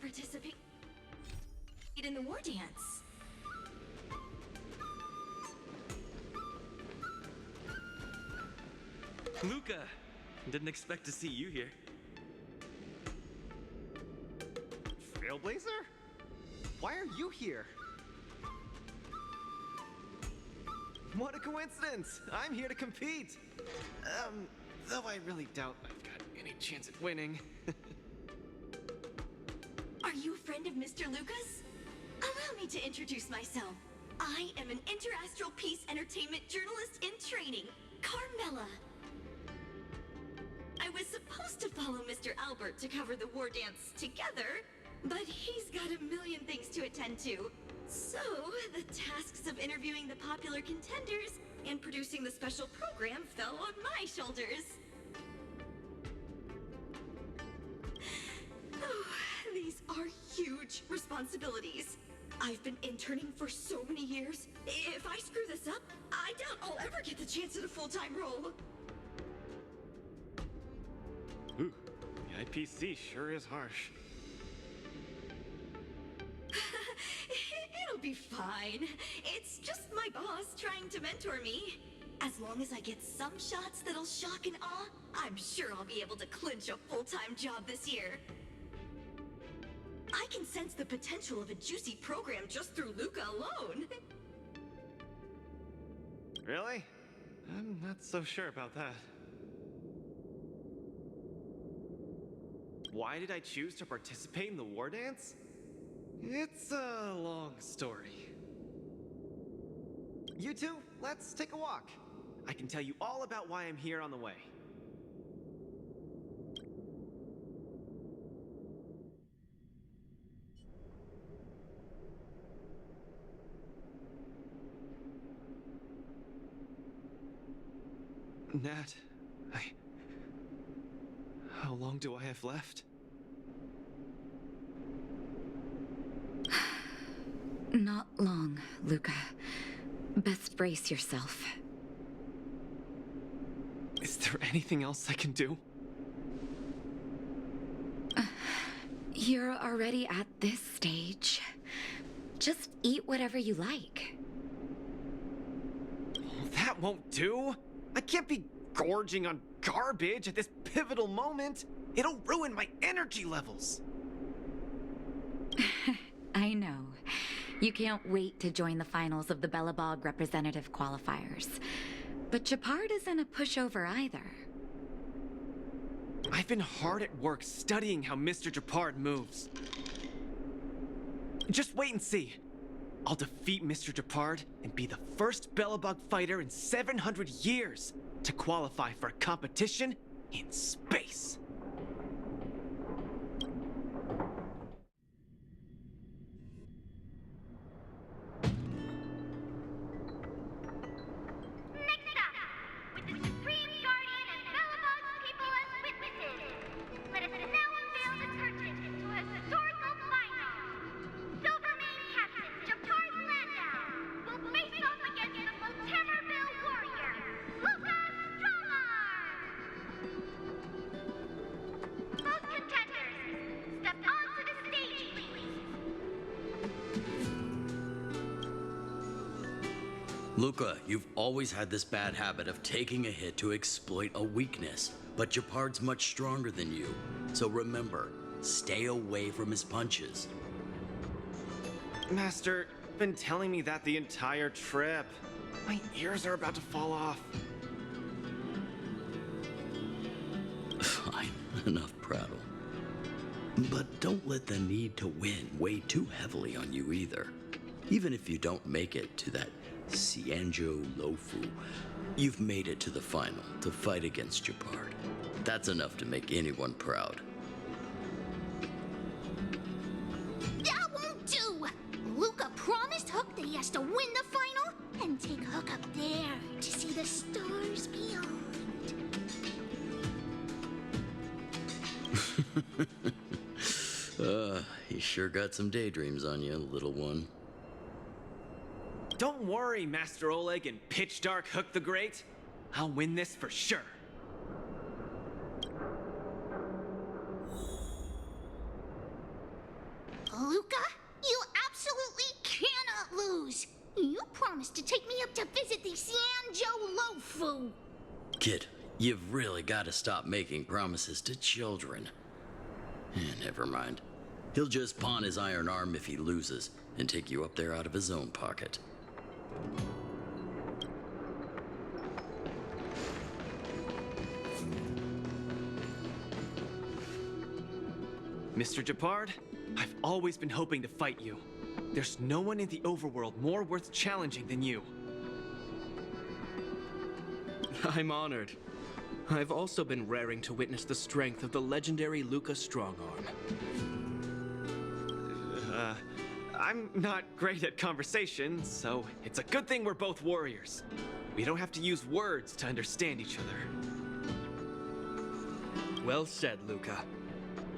participate in the war dance. Luka! Didn't expect to see you here. Trailblazer? Why are you here? What a coincidence! I'm here to compete! Though I really doubt I've got any chance at winning. Are you a friend of Mr. Luka's? Allow me to introduce myself. I am an interastral peace entertainment journalist in training, Carmela. I was supposed to follow Mr. Albert to cover the war dance together, but he's got a million things to attend to. So, the tasks of interviewing the popular contenders and producing the special program fell on my shoulders. Oh, these are huge responsibilities. I've been interning for so many years. If I screw this up, I doubt I'll ever get the chance at a full-time role. Ooh, the IPC sure is harsh. It'll be fine. It's just my boss trying to mentor me. As long as I get some shots that'll shock and awe, I'm sure I'll be able to clinch a full-time job this year. I can sense the potential of a juicy program just through Luka alone. Really? I'm not so sure about that. Why did I choose to participate in the war dance? It's a long story. You two, let's take a walk. I can tell you all about why I'm here on the way. Nat, how long do I have left? Not long, Luka. Best brace yourself. Is there anything else I can do? You're already at this stage. Just eat whatever you like. Oh, that won't do! I can't be gorging on garbage at this pivotal moment! It'll ruin my energy levels! I know. You can't wait to join the finals of the Bellabog representative qualifiers. But Japard isn't a pushover either. I've been hard at work studying how Mr. Japard moves. Just wait and see. I'll defeat Mr. Japard and be the first Bellabog fighter in 700 years to qualify for a competition in space. Luka, you've always had this bad habit of taking a hit to exploit a weakness, but Japard's much stronger than you. So remember, stay away from his punches. Master, you've been telling me that the entire trip. My ears are about to fall off. Fine, enough prattle. But don't let the need to win weigh too heavily on you either. Even if you don't make it to that Luofu, you've made it to the final to fight against Japard. That's enough to make anyone proud. That won't do! Luka promised Hook that he has to win the final and take Hook up there to see the stars beyond. You sure got some daydreams on you, little one. Don't worry, Master Oleg and Pitch Dark Hook the Great. I'll win this for sure. Luka. You absolutely cannot lose. You promised to take me up to visit the Xianzhou Luofu. Kid, you've really got to stop making promises to children. Never mind. He'll just pawn his iron arm if he loses and take you up there out of his own pocket. Mr. Japard, I've always been hoping to fight you. There's no one in the overworld more worth challenging than you. I'm honored. I've also been raring to witness the strength of the legendary Luka Strongarm. I'm not great at conversation, so it's a good thing we're both warriors. We don't have to use words to understand each other. Well said, Luka.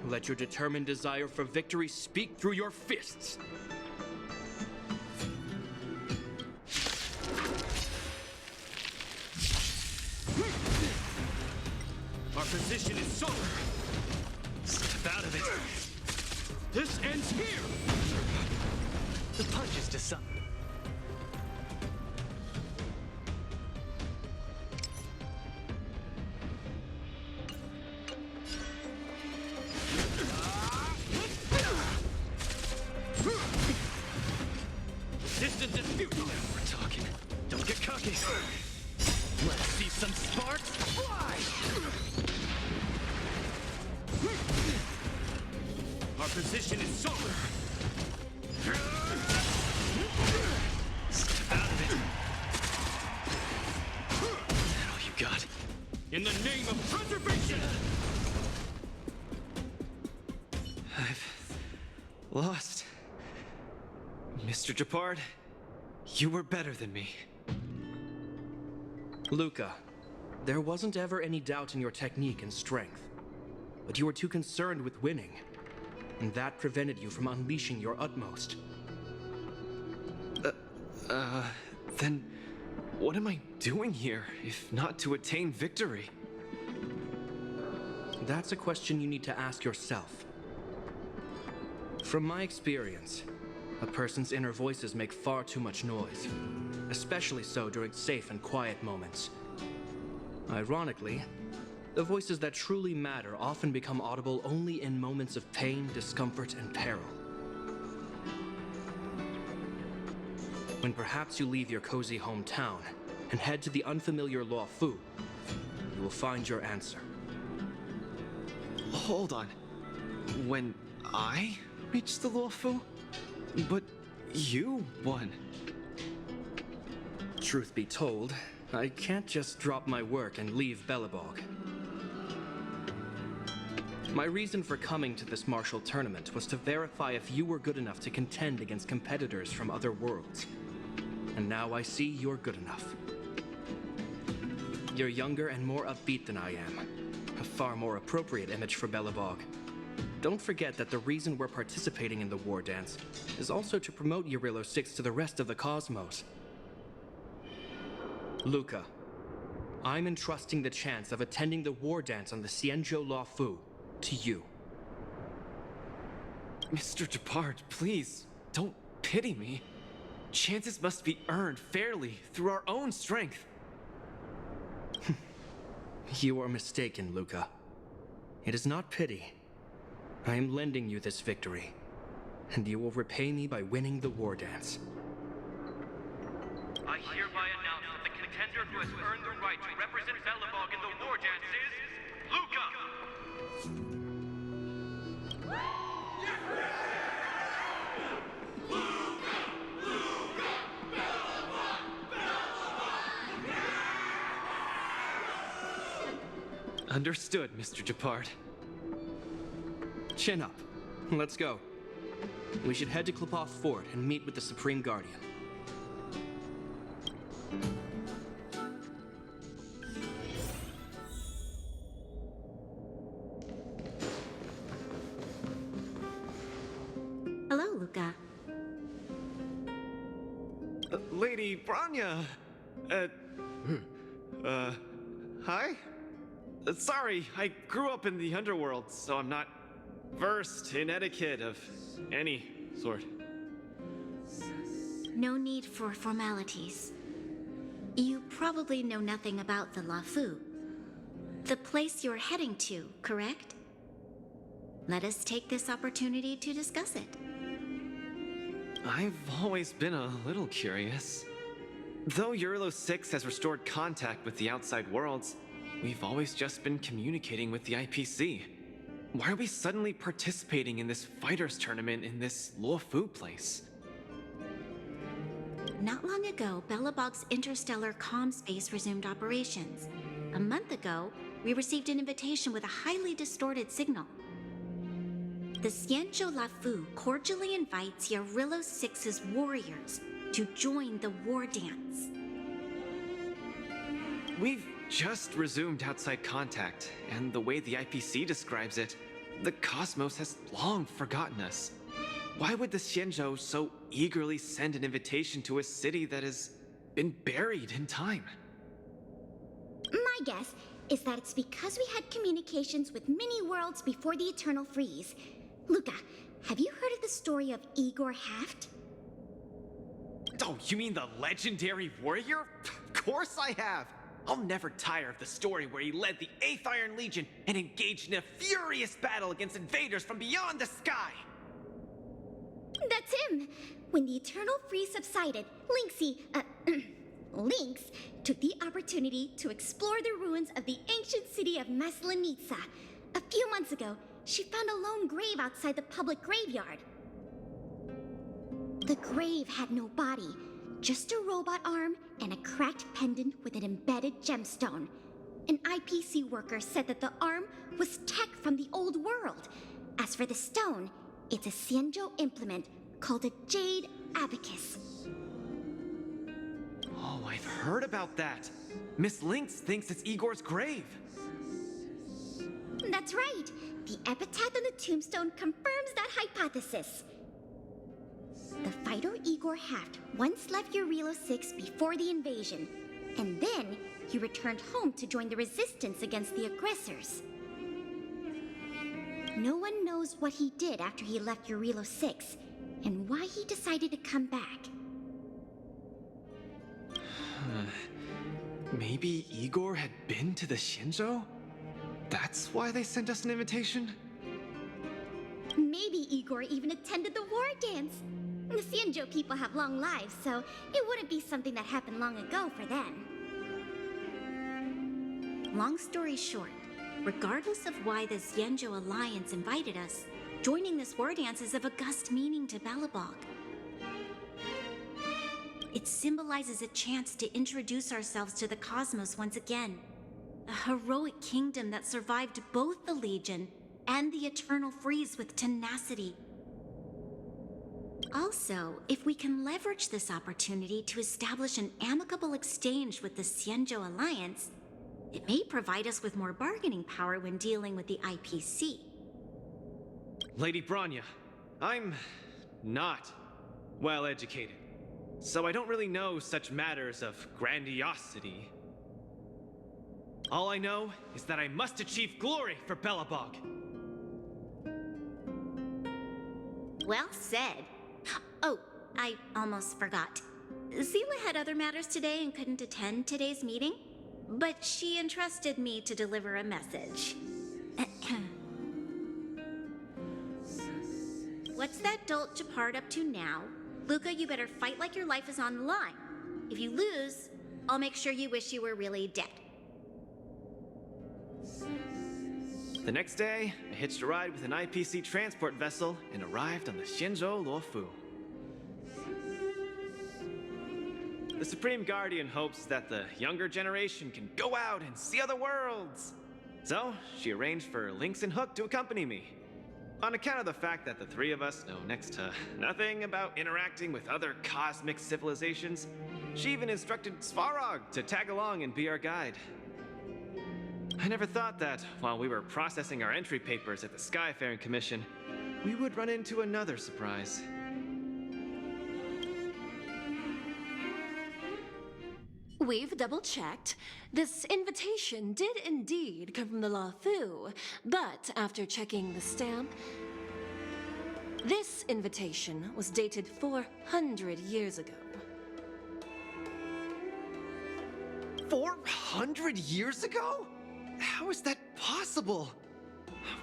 Let your determined desire for victory speak through your fists. Our position is solid. Step out of it. This ends here! The punch is to some. Distance is futile. We're talking. Don't get cocky. Let's see some sparks fly! Our position is solid. Step out of it. Is that all you got? In the name of preservation! I've lost. Mr. Japard, you were better than me. Luka, there wasn't ever any doubt in your technique and strength. But you were too concerned with winning. And that prevented you from unleashing your utmost. Then what am I doing here, if not to attain victory? That's a question you need to ask yourself. From my experience, a person's inner voices make far too much noise, especially so during safe and quiet moments. Ironically, the voices that truly matter often become audible only in moments of pain, discomfort, and peril. When perhaps you leave your cozy hometown and head to the unfamiliar Luofu, you will find your answer. Hold on. When I reached the Luofu? But you won. Truth be told, I can't just drop my work and leave Belobog. My reason for coming to this martial tournament was to verify if you were good enough to contend against competitors from other worlds. And now I see you're good enough. You're younger and more upbeat than I am. A far more appropriate image for Belobog. Don't forget that the reason we're participating in the war dance is also to promote Eurilo 6 to the rest of the cosmos. Luka, I'm entrusting the chance of attending the war dance on the Xianzhou Luofu to you. Mr. Japard, please, don't pity me. Chances must be earned fairly through our own strength. You are mistaken, Luka. It is not pity. I am lending you this victory, and you will repay me by winning the war dance. I hereby announce that the contender who has earned the right to represent Belobog in the war dance is Luka! Understood, Mr. Japard. Chin up. Let's go. We should head to Klopov Fort and meet with the Supreme Guardian. Hello, Luka. Lady Branya! Hi? Sorry, I grew up in the underworld, so I'm not versed in etiquette of any Sword. No need for formalities. You probably know nothing about the Luofu. The place you're heading to, correct? Let us take this opportunity to discuss it. I've always been a little curious. Though Eurilo 6 has restored contact with the outside worlds, we've always just been communicating with the IPC. Why are we suddenly participating in this fighters tournament in this Luofu place? Not long ago, Belobog's interstellar comm space resumed operations. A month ago, we received an invitation with a highly distorted signal. The Xianzhou Luofu cordially invites Eurilo 6's warriors to join the war dance. We've just resumed outside contact, and the way the IPC describes it, the cosmos has long forgotten us. Why would the Xianzhou so eagerly send an invitation to a city that has been buried in time? My guess is that it's because we had communications with many worlds before the Eternal Freeze. Luka, have you heard of the story of Igor Haft? Oh, you mean the legendary warrior? Of course I have! I'll never tire of the story where he led the 8th Iron Legion and engaged in a furious battle against invaders from beyond the sky! That's him! When the Eternal Freeze subsided, Lynx took the opportunity to explore the ruins of the ancient city of Maslenitsa. A few months ago, she found a lone grave outside the public graveyard. The grave had no body, just a robot arm and a cracked pendant with an embedded gemstone. An IPC worker said that the arm was tech from the old world. As for the stone, it's a Xianzhou implement called a Jade Abacus. Oh, I've heard about that. Miss Lynx thinks it's Igor's grave. That's right. The epitaph on the tombstone confirms that hypothesis. The fighter Igor Haft once left Eurilo 6 before the invasion, and then he returned home to join the resistance against the aggressors. No one knows what he did after he left Eurilo 6, and why he decided to come back. Maybe Igor had been to the Xianzhou? That's why they sent us an invitation? Maybe Igor even attended the war dance. The Xianzhou people have long lives, so it wouldn't be something that happened long ago for them. Long story short, regardless of why the Xianzhou Alliance invited us, joining this war dance is of august meaning to Belobog. It symbolizes a chance to introduce ourselves to the cosmos once again. A heroic kingdom that survived both the Legion and the Eternal Freeze with tenacity. Also, if we can leverage this opportunity to establish an amicable exchange with the Xianzhou Alliance, it may provide us with more bargaining power when dealing with the IPC. Lady Bronya, I'm not well educated, so I don't really know such matters of grandiosity. All I know is that I must achieve glory for Belobog. Well said. Oh, I almost forgot. Seela had other matters today and couldn't attend today's meeting, but she entrusted me to deliver a message. What's that dolt Japard up to now? Luka, you better fight like your life is on the line. If you lose, I'll make sure you wish you were really dead. The next day, I hitched a ride with an IPC transport vessel and arrived on the Xianzhou Luofu. The Supreme Guardian hopes that the younger generation can go out and see other worlds. So, she arranged for Lynx and Hook to accompany me. On account of the fact that the three of us know next to nothing about interacting with other cosmic civilizations, she even instructed Svarog to tag along and be our guide. I never thought that, while we were processing our entry papers at the Skyfaring Commission, we would run into another surprise. We've double-checked. This invitation did indeed come from the Luofu, but after checking the stamp, This invitation was dated 400 years ago. 400 years ago? How is that possible?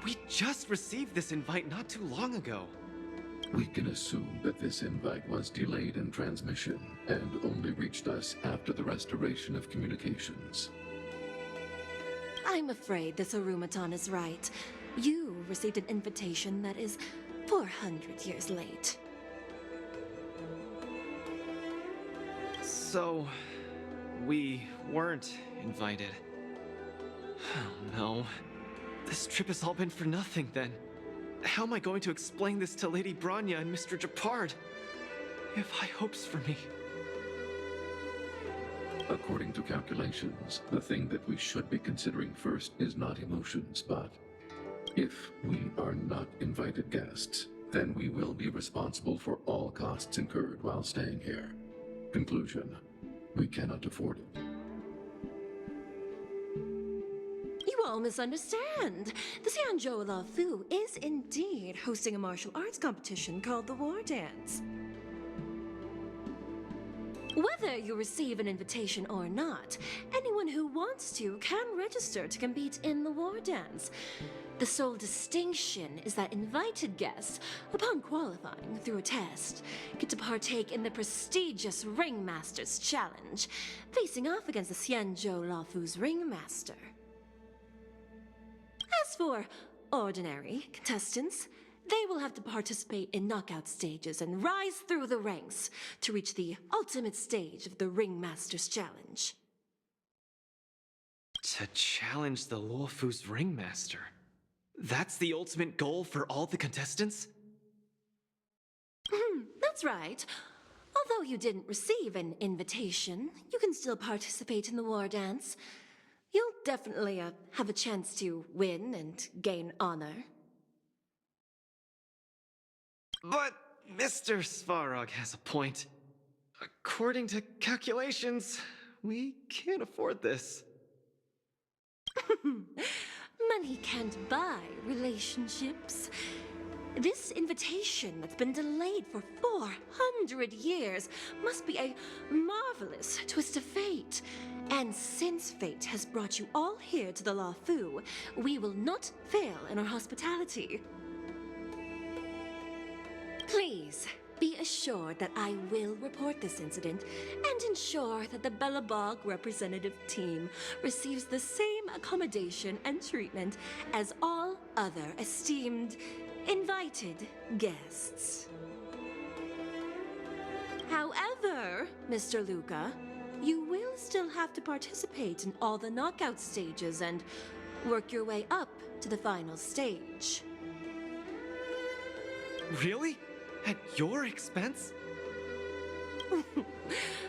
We just received this invite not too long ago. We can assume that this invite was delayed in transmission and only reached us after the restoration of communications. I'm afraid this Arumaton is right. You received an invitation that is 400 years late. So, we weren't invited. Oh no. This trip has all been for nothing then. How am I going to explain this to Lady Branya and Mr. Japard? They have high hopes for me. According to calculations, the thing that we should be considering first is not emotions, but if we are not invited guests, then we will be responsible for all costs incurred while staying here. Conclusion: we cannot afford it. You all misunderstand. The Xianzhou Luofu is indeed hosting a martial arts competition called the War Dance. Whether you receive an invitation or not, anyone who wants to can register to compete in the War Dance. The sole distinction is that invited guests, upon qualifying through a test, get to partake in the prestigious Ringmaster's Challenge, facing off against the Xianzhou Luofu's Ringmaster. As for ordinary contestants, they will have to participate in knockout stages and rise through the ranks to reach the ultimate stage of the Ringmaster's Challenge. To challenge the Luofu's Ringmaster? That's the ultimate goal for all the contestants? That's right. Although you didn't receive an invitation, you can still participate in the War Dance. You'll definitely have a chance to win and gain honor. But Mr. Svarog has a point. According to calculations, we can't afford this. Money can't buy relationships. This invitation that's been delayed for 400 years must be a marvelous twist of fate. And since fate has brought you all here to the Luofu, we will not fail in our hospitality. Please, be assured that I will report this incident and ensure that the Belobog representative team receives the same accommodation and treatment as all other esteemed, invited guests. However, Mr. Luka, you will still have to participate in all the knockout stages and work your way up to the final stage. Really? At your expense?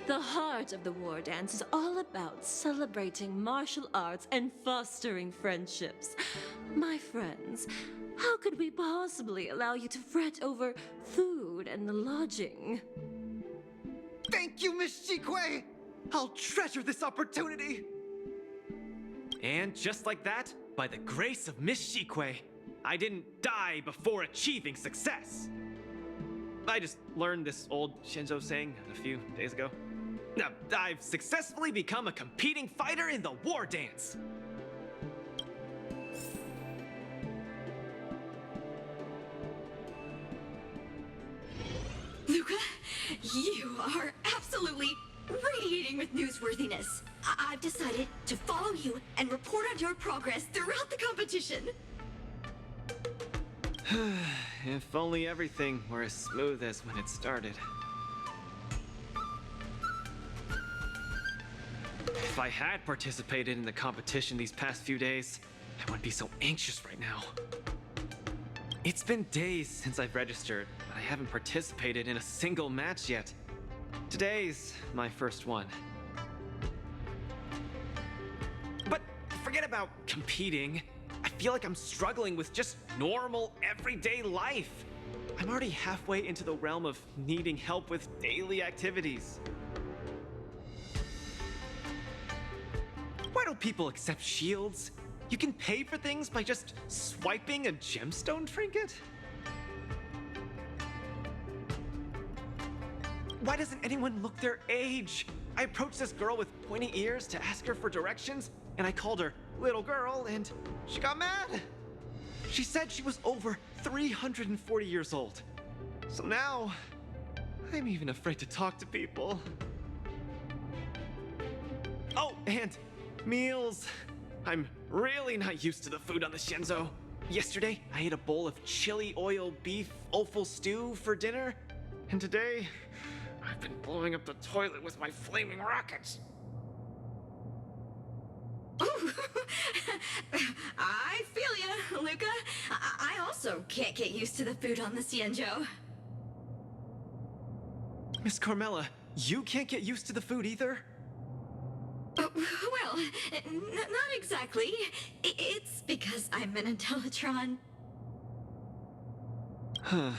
The heart of the War Dance is all about celebrating martial arts and fostering friendships. My friends, how could we possibly allow you to fret over food and the lodging? Thank you, Miss Shikwe! I'll treasure this opportunity! And just like that, by the grace of Miss Shikwe, I didn't die before achieving success! I just learned this old Shinzo saying a few days ago. Now, I've successfully become a competing fighter in the War Dance! Luka, you are absolutely radiating with newsworthiness. I've decided to follow you and report on your progress throughout the competition. If only everything were as smooth as when it started. If I had participated in the competition these past few days, I wouldn't be so anxious right now. It's been days since I've registered, but I haven't participated in a single match yet. Today's my first one. But forget about competing. I feel like I'm struggling with just normal, everyday life. I'm already halfway into the realm of needing help with daily activities. Why don't people accept shields? You can pay for things by just swiping a gemstone trinket? Why doesn't anyone look their age? I approached this girl with pointy ears to ask her for directions, and I called her little girl, and she got mad. She said she was over 340 years old. So now, I'm even afraid to talk to people. Oh, and meals. I'm really not used to the food on the Shenzhou. Yesterday, I ate a bowl of chili oil beef offal stew for dinner, and today, I've been blowing up the toilet with my flaming rockets. Ooh. I feel ya, Luka. I also can't get used to the food on the Xianzhou. Miss Carmela, you can't get used to the food either? Well, not exactly. It's because I'm an Intellatron. Huh.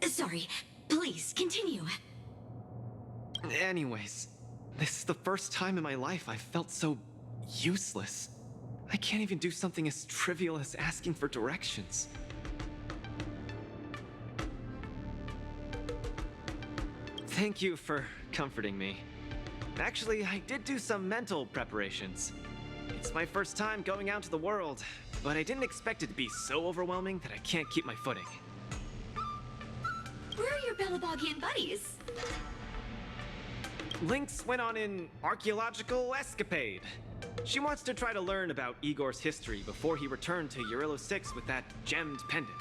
Sorry. Please, continue. Anyways, this is the first time in my life I've felt so useless. I can't even do something as trivial as asking for directions. Thank you for comforting me. Actually, I did do some mental preparations. It's my first time going out to the world, but I didn't expect it to be so overwhelming that I can't keep my footing. Where are your Belabogian buddies? Lynx went on an archaeological escapade. She wants to try to learn about Igor's history before he returned to Urilo 6 with that gemmed pendant.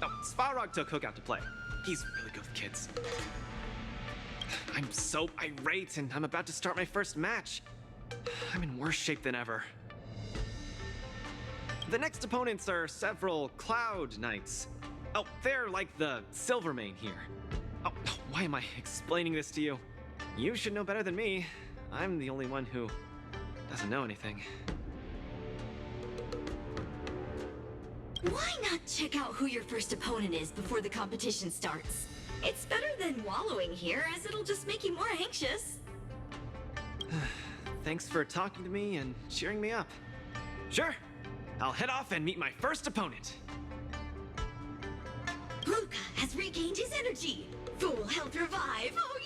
Oh, Svarog took Hook out to play. He's really good with kids. I'm so irate, and I'm about to start my first match. I'm in worse shape than ever. The next opponents are several Cloud Knights. Oh, they're like the Silvermane here. Oh, why am I explaining this to you? You should know better than me. I'm the only one who doesn't know anything. Why not check out who your first opponent is before the competition starts? It's better than wallowing here, as it'll just make you more anxious. Thanks for talking to me and cheering me up. Sure, I'll head off and meet my first opponent. Luka has regained his energy. Full health revive. Oh